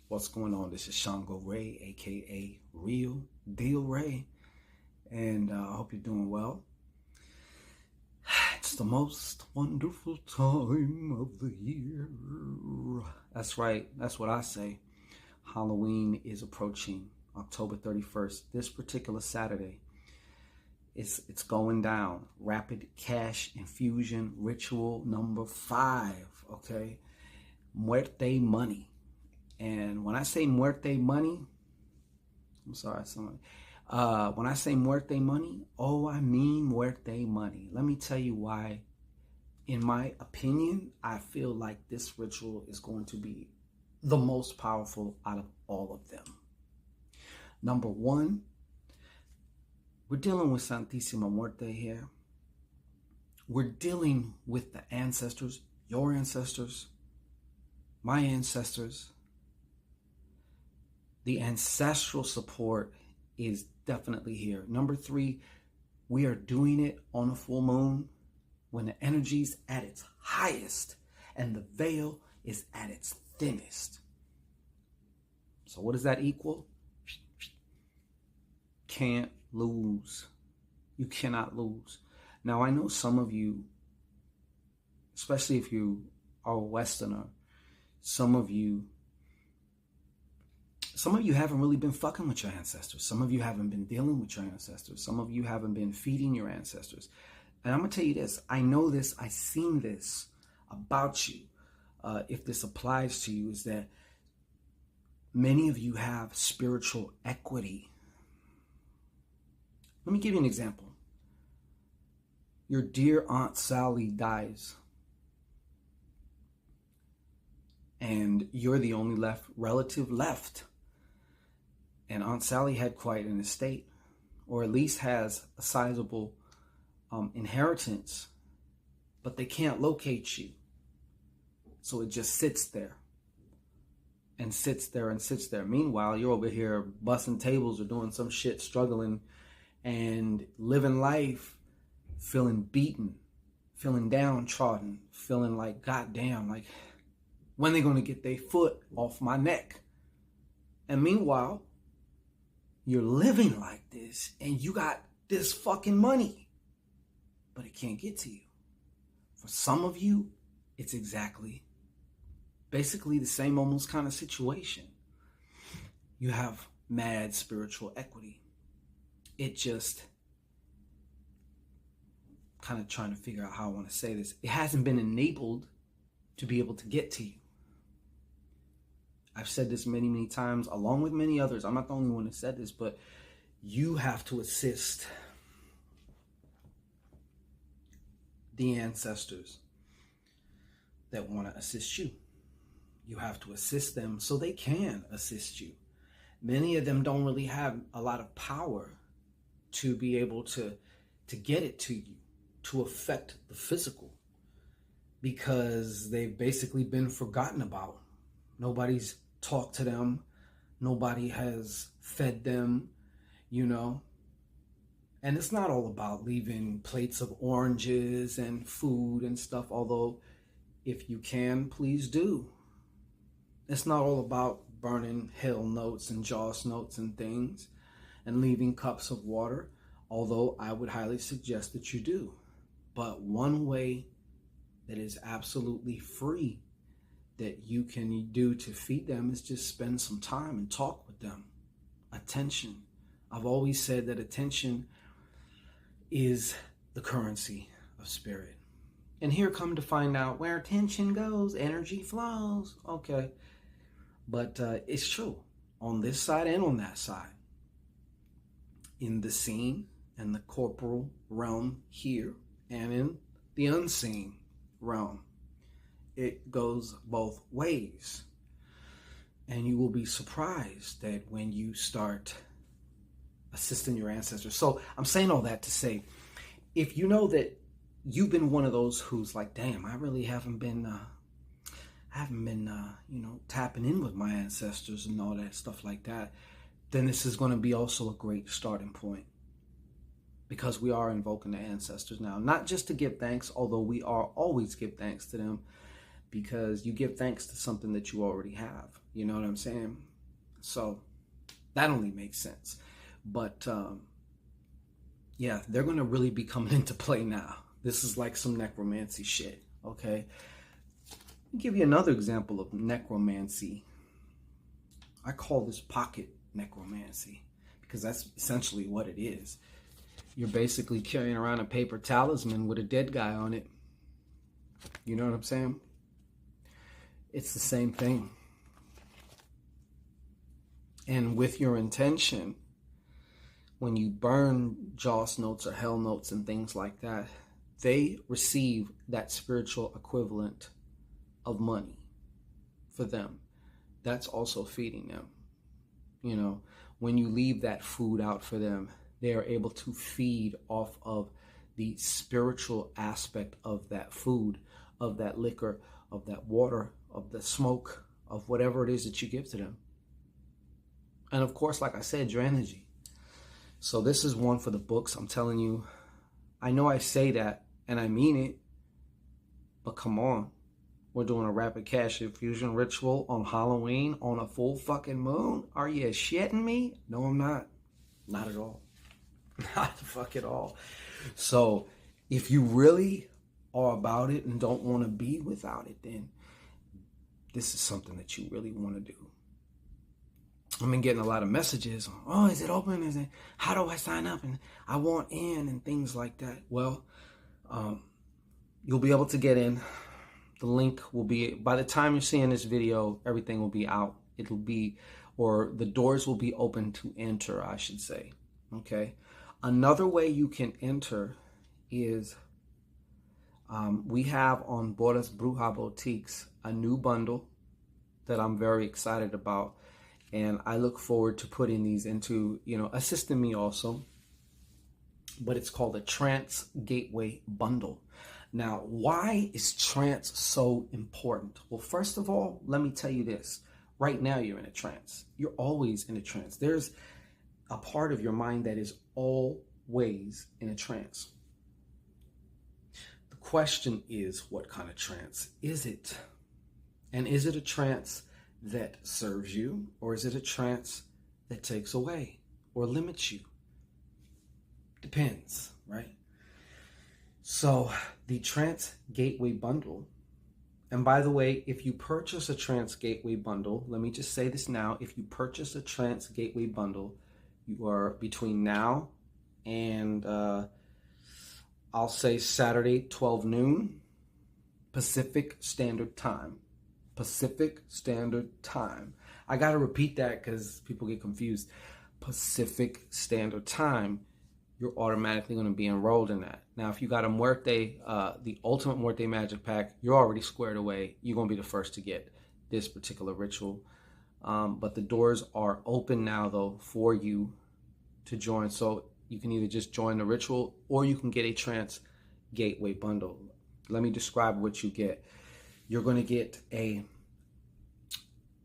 What's going on? This is Shango Ray, aka Real Deal Ray, and I hope you're doing well. It's the most wonderful time of the year. That's right, that's what I say. Halloween is approaching, October 31st, this particular Saturday. It's going down. Rapid Cash Infusion Ritual number 5, okay? Muerte Money. And when I say muerte money, I'm sorry, someone. When I say muerte money, I mean muerte money. Let me tell you why, in my opinion, I feel like this ritual is going to be the most powerful out of all of them. Number one, we're dealing with Santísima Muerte here. We're dealing with the ancestors, your ancestors, my ancestors. The ancestral support is definitely here. Number 3, we are doing it on a full moon when the energy's at its highest and the veil is at its thinnest. So what does that equal? Can't lose. You cannot lose. Now, I know some of you, especially if you are a Westerner, some of you haven't really been fucking with your ancestors. Some of you haven't been dealing with your ancestors. Some of you haven't been feeding your ancestors. And I'm going to tell you this. I know this. I've seen this about you. If this applies to you, is that many of you have spiritual equity. Let me give you an example. Your dear Aunt Sally dies. And you're the only relative left. And Aunt Sally had quite an estate, or at least has a sizable inheritance, but they can't locate you. So it just sits there and sits there and sits there. Meanwhile, you're over here busting tables or doing some shit, struggling and living life, feeling beaten, feeling downtrodden, feeling like, goddamn, like, when they going to get their foot off my neck? And meanwhile, you're living like this and you got this fucking money, but it can't get to you. For some of you, it's basically the same almost kind of situation. You have mad spiritual equity. It just, kind of trying to figure out how I want to say this. It hasn't been enabled to be able to get to you. I've said this many, many times, along with many others. I'm not the only one who said this, but you have to assist the ancestors that want to assist you. You have to assist them so they can assist you. Many of them don't really have a lot of power to be able to get it to you, to affect the physical, because they've basically been forgotten about. Nobody's talked to them. Nobody has fed them, you know. And it's not all about leaving plates of oranges and food and stuff, although if you can, please do. It's not all about burning hell notes and Joss notes and things and leaving cups of water, although I would highly suggest that you do. But one way that is absolutely free that you can do to feed them is just spend some time and talk with them. Attention. I've always said that attention is the currency of spirit. And here come to find out, where attention goes, energy flows. Okay. But it's true on this side and on that side. In the seen and the corporal realm here, and in the unseen realm. It goes both ways. And you will be surprised that when you start assisting your ancestors. So I'm saying all that to say, if you know that you've been one of those who's like, damn, I really haven't been tapping in with my ancestors and all that stuff like that, then this is going to be also a great starting point. Because we are invoking the ancestors now, not just to give thanks, although we are always give thanks to them, because you give thanks to something that you already have. You know what I'm saying? So that only makes sense. But yeah, they're going to really be coming into play now. This is like some necromancy shit, okay? I'll give you another example of necromancy. I call this pocket necromancy because that's essentially what it is. You're basically carrying around a paper talisman with a dead guy on it. You know what I'm saying? It's the same thing. And with your intention, when you burn Joss notes or hell notes and things like that, they receive that spiritual equivalent of money for them. That's also feeding them. You know, when you leave that food out for them, they are able to feed off of the spiritual aspect of that food, of that liquor, of that water, of the smoke, of whatever it is that you give to them. And of course, like I said, your energy. So this is one for the books. I'm telling you, I know I say that and I mean it, but come on. We're doing a rapid cash infusion ritual on Halloween on a full fucking moon. Are you shitting me? No, I'm not. Not at all. Not the fuck at all. So if you really are about it and don't want to be without it, then this is something that you really want to do. I've been getting a lot of messages. Oh, is it open? Is it? How do I sign up? And I want in and things like that. Well, you'll be able to get in. The link will be, by the time you're seeing this video, everything will be out. It'll be, or the doors will be open to enter, I should say. Okay. Another way you can enter is we have on Boras Bruja Boutiques a new bundle that I'm very excited about. And I look forward to putting these into, you know, assisting me also. But it's called the Trance Gateway Bundle. Now, why is trance so important? Well, first of all, let me tell you this. Right now, you're in a trance. You're always in a trance. There's a part of your mind that is always in a trance. The question is, what kind of trance is it? And is it a trance that serves you, or is it a trance that takes away or limits you? Depends, right? So the Trance Gateway Bundle, and by the way, if you purchase a Trance Gateway Bundle, let me just say this now, if you purchase a Trance Gateway Bundle, you are between now and I'll say Saturday 12 noon Pacific Standard Time. Pacific Standard Time. I got to repeat that because people get confused. Pacific Standard Time. You're automatically going to be enrolled in that. Now, if you got a Muerte, the Ultimate Muerte Magic Pack, you're already squared away. You're going to be the first to get this particular ritual. But the doors are open now, though, for you to join. So you can either just join the ritual or you can get a Trance Gateway Bundle. Let me describe what you get. You're going to get a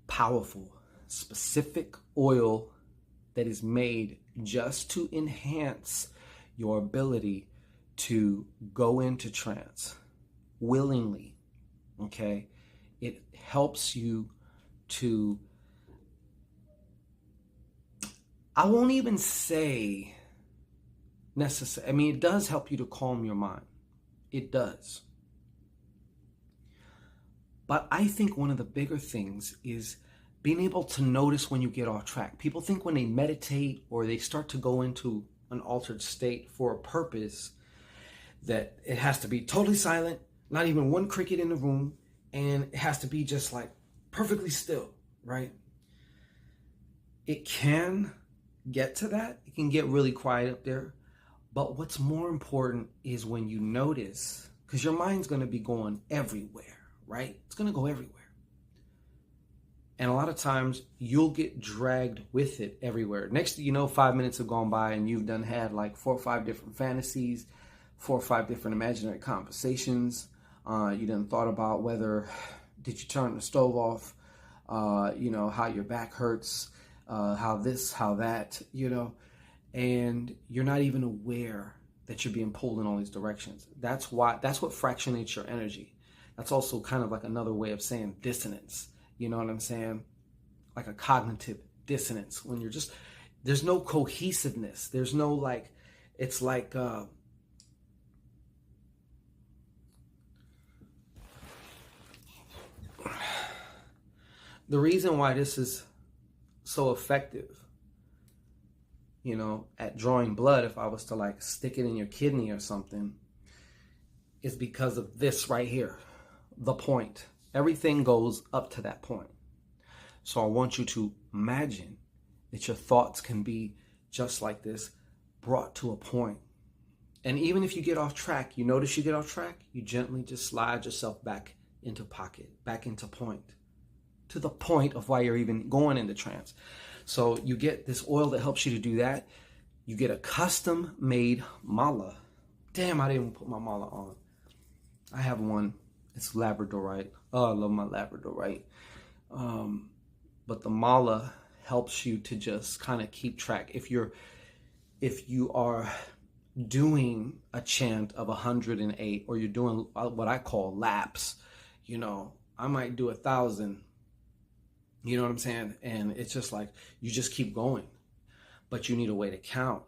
powerful, specific oil that is made just to enhance your ability to go into trance willingly, okay? It helps you to, I won't even say necessary. I mean, it does help you to calm your mind. It does. But I think one of the bigger things is being able to notice when you get off track. People think when they meditate or they start to go into an altered state for a purpose that it has to be totally silent, not even one cricket in the room, and it has to be just like perfectly still, right? It can get to that. It can get really quiet up there. But what's more important is when you notice, because your mind's going to be going everywhere, right? It's going to go everywhere. And a lot of times you'll get dragged with it everywhere. Next thing you know, 5 minutes have gone by and you've done had like 4 or 5 different fantasies, 4 or 5 different imaginary conversations. You done thought about whether, did you turn the stove off? You know, how your back hurts, how this, how that, you know, and you're not even aware that you're being pulled in all these directions. That's what fractionates your energy. That's also kind of like another way of saying dissonance. You know what I'm saying? Like a cognitive dissonance, when you're just, there's no cohesiveness. There's no like, it's like, the reason why this is so effective, you know, at drawing blood, if I was to like stick it in your kidney or something, is because of this right here, the point. Everything goes up to that point. So I want you to imagine that your thoughts can be just like this, brought to a point. And even if you get off track, you notice you get off track, you gently just slide yourself back into pocket, back into point, to the point of why you're even going into trance. So you get this oil that helps you to do that. You get a custom made mala. Damn, I didn't put my mala on. I have one. It's Labradorite. Oh, I love my Labradorite. But the mala helps you to just kind of keep track. If you are doing a chant of 108, or you're doing what I call laps, you know, I might do 1,000. You know what I'm saying? And it's just like, you just keep going, but you need a way to count.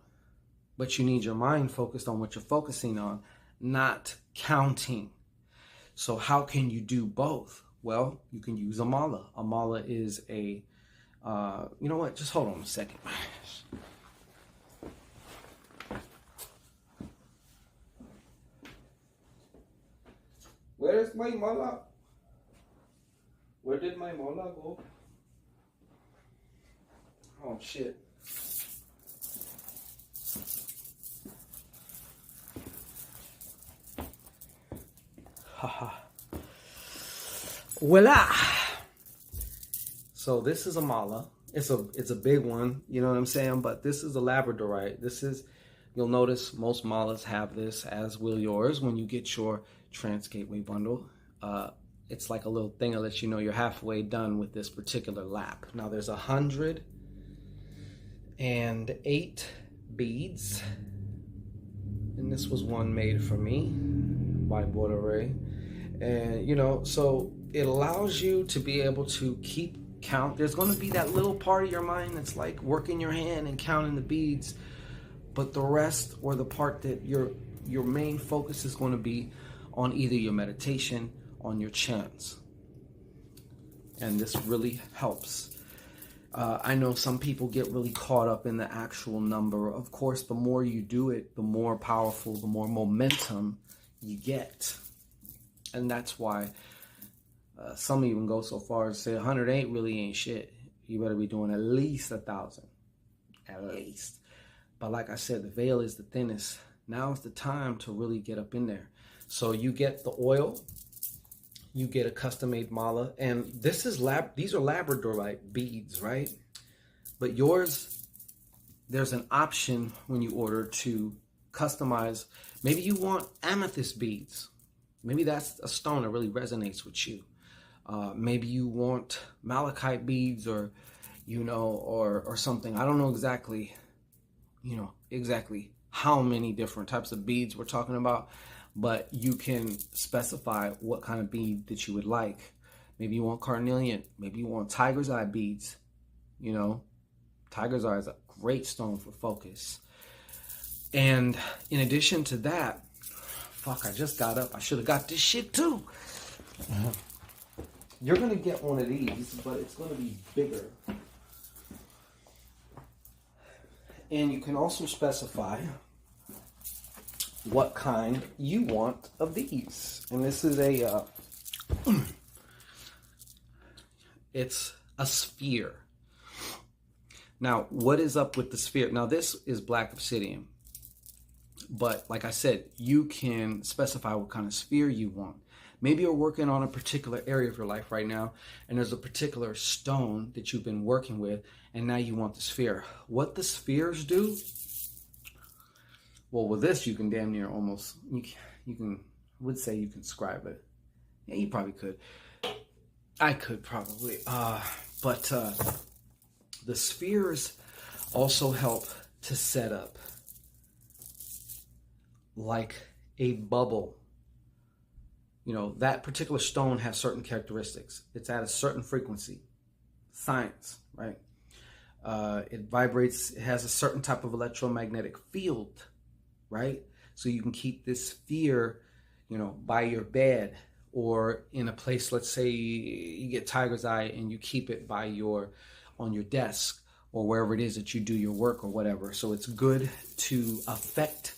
But you need your mind focused on what you're focusing on, not counting. So how can you do both? Well, you can use a mala. A mala is a, you know what? Just hold on a second. Where is my mala? Where did my mala go? Oh, shit. Haha. Voila. So this is a mala. It's a big one, you know what I'm saying? But this is a Labradorite. This is, you'll notice most malas have this, as will yours when you get your Trance Gateway bundle. It's like a little thing that lets you know you're halfway done with this particular lap. Now there's 108 beads, and this was one made for me by Borderay. And you know, so it allows you to be able to keep count. There's going to be that little part of your mind that's like working your hand and counting the beads, but the rest, or the part that your main focus, is going to be on either your meditation, on your chants. And this really helps. I know some people get really caught up in the actual number. Of course, the more you do it, the more powerful, the more momentum you get. And that's why some even go so far as to say 108 really ain't shit. You better be doing at least 1,000. At least. But like I said, the veil is the thinnest. Now is the time to really get up in there. So you get the oil, you get a custom-made mala, and this is these are Labradorite beads, right? But yours, there's an option when you order to customize. Maybe you want amethyst beads. Maybe that's a stone that really resonates with you. Maybe you want malachite beads, or, you know, or something. I don't know exactly, you know, exactly how many different types of beads we're talking about, but you can specify what kind of bead that you would like. Maybe you want carnelian. Maybe you want tiger's eye beads. You know, tiger's eye is a great stone for focus. And in addition to that, fuck, I just got up. I should have got this shit too. You're going to get one of these, but it's going to be bigger. And you can also specify what kind you want of these. And this is a, it's a sphere. Now, what is up with the sphere? Now, this is black obsidian. But like I said, you can specify what kind of sphere you want. Maybe you're working on a particular area of your life right now, and there's a particular stone that you've been working with, and now you want the sphere. What the spheres do? Well, with this, you can damn near almost, you can, I would say you can scribe it. Yeah, you probably could. I could probably. But the spheres also help to set up like a bubble. that particular stone has certain characteristics. It's at a certain frequency. Science, right? It vibrates. It has a certain type of electromagnetic field, right? So you can keep this sphere, by your bed or in a place. Let's say you get tiger's eye and you keep it on your desk or wherever it is that you do your work or whatever. So it's good to affect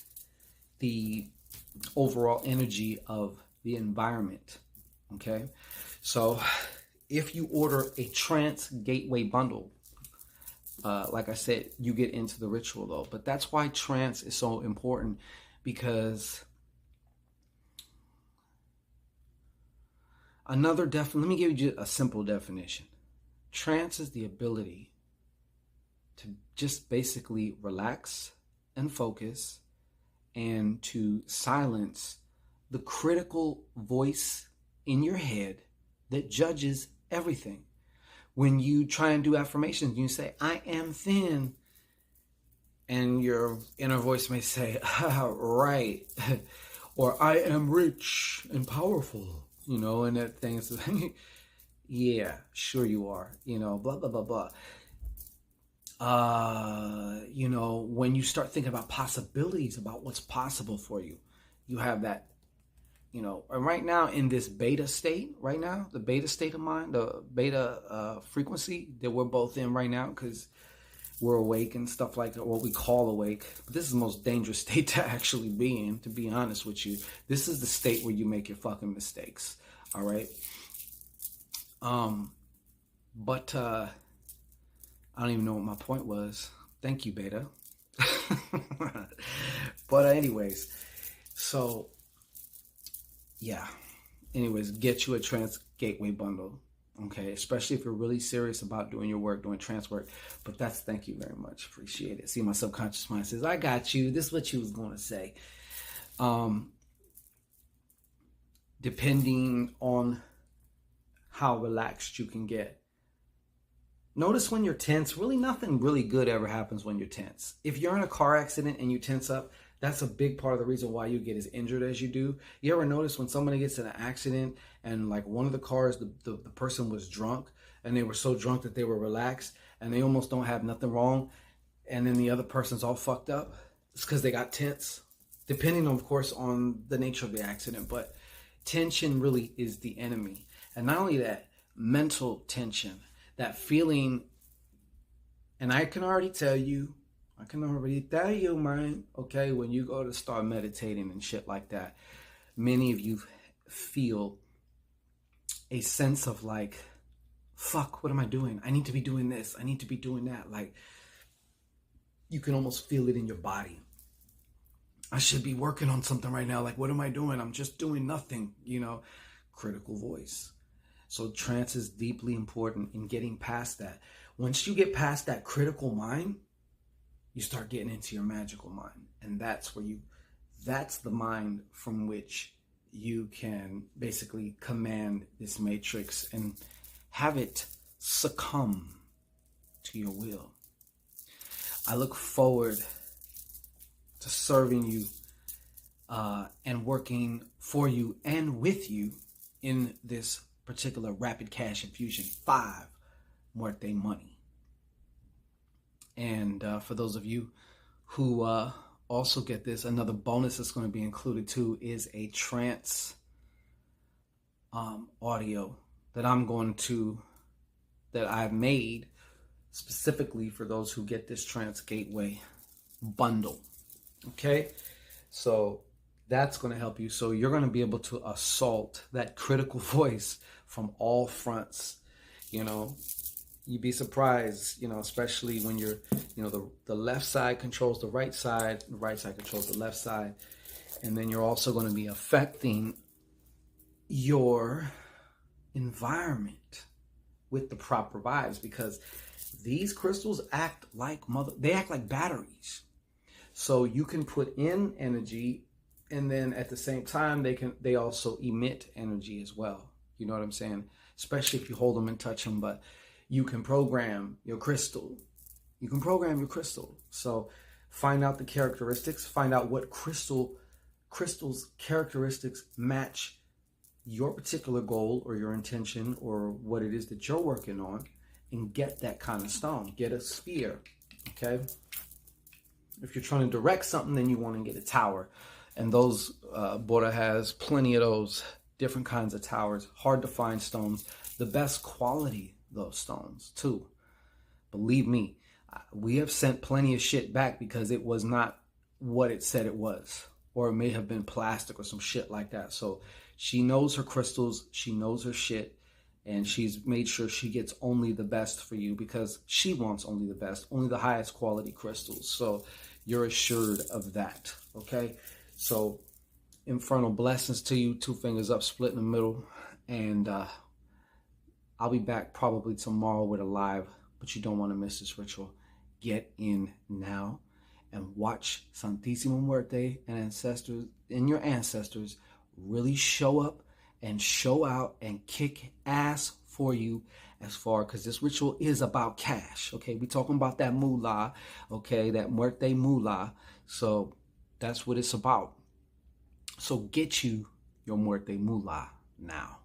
the overall energy of the environment. Okay, so if you order a Trance Gateway bundle, like I said, you get into the ritual though. But that's why trance is so important, because let me give you a simple definition. Trance is the ability to just basically relax and focus and to silence the critical voice in your head that judges everything. When you try and do affirmations, you say, I am thin. And your inner voice may say, right. Or I am rich and powerful, and that thing's, yeah, sure you are, blah, blah, blah, blah. When you start thinking about possibilities, about what's possible for you, you have that, and right now in this beta state, the beta state of mind, the beta frequency that we're both in right now, because we're awake and stuff like that, what we call awake. But this is the most dangerous state to actually be in, to be honest with you. This is the state where you make your fucking mistakes. All right. But I don't even know what my point was. Thank you, beta. But anyways, so yeah. Anyways, get you a Trance Gateway bundle. Okay, especially if you're really serious about doing your work, doing trance work. But thank you very much. Appreciate it. See, my subconscious mind says, I got you. This is what you was going to say. Depending on how relaxed you can get. Notice when you're tense, really nothing really good ever happens when you're tense. If you're in a car accident and you tense up, that's a big part of the reason why you get as injured as you do. You ever notice when somebody gets in an accident and like one of the cars, the person was drunk and they were so drunk that they were relaxed and they almost don't have nothing wrong, and then the other person's all fucked up? It's because they got tense, depending, of course, on the nature of the accident. But tension really is the enemy. And not only that, mental tension, that feeling, and I can already tell you, man, okay, when you go to start meditating and shit like that, many of you feel a sense of like, fuck, what am I doing? I need to be doing this. I need to be doing that. Like, you can almost feel it in your body. I should be working on something right now. Like, what am I doing? I'm just doing nothing, critical voice. So trance is deeply important in getting past that. Once you get past that critical mind, you start getting into your magical mind. And that's the mind from which you can basically command this matrix and have it succumb to your will. I look forward to serving you and working for you and with you in this particular Rapid Cash Infusion 5 Muerte Money. And for those of you who also get this, another bonus that's going to be included too is a trance audio that I've made specifically for those who get this Trance Gateway bundle. Okay, so that's going to help you. So you're going to be able to assault that critical voice from all fronts. You'd be surprised, especially when you're, the left side controls the right side controls the left side. And then you're also going to be affecting your environment with the proper vibes, because these crystals act like batteries. So you can put in energy, and then at the same time, they also emit energy as well. You know what I'm saying? Especially if you hold them and touch them, but you can program your crystal. So find out the characteristics, find out what crystal's characteristics match your particular goal or your intention or what it is that you're working on and get that kind of stone. Get a sphere, okay? If you're trying to direct something, then you want to get a tower. And those, Bora has plenty of those different kinds of towers. Hard to find stones. The best quality, those stones, too. Believe me, we have sent plenty of shit back because it was not what it said it was. Or it may have been plastic or some shit like that. So she knows her crystals. She knows her shit. And she's made sure she gets only the best for you because she wants only the best, only the highest quality crystals. So you're assured of that, okay? So infernal blessings to you. 2 fingers up, split in the middle. And I'll be back probably tomorrow with a live, but you don't want to miss this ritual. Get in now and watch Santísima Muerte and ancestors and your ancestors really show up and show out and kick ass for you as far, because this ritual is about cash, okay? We talking about that moolah, okay? That Muerte Mulah. So that's what it's about. So get you your Muerte Mulah now.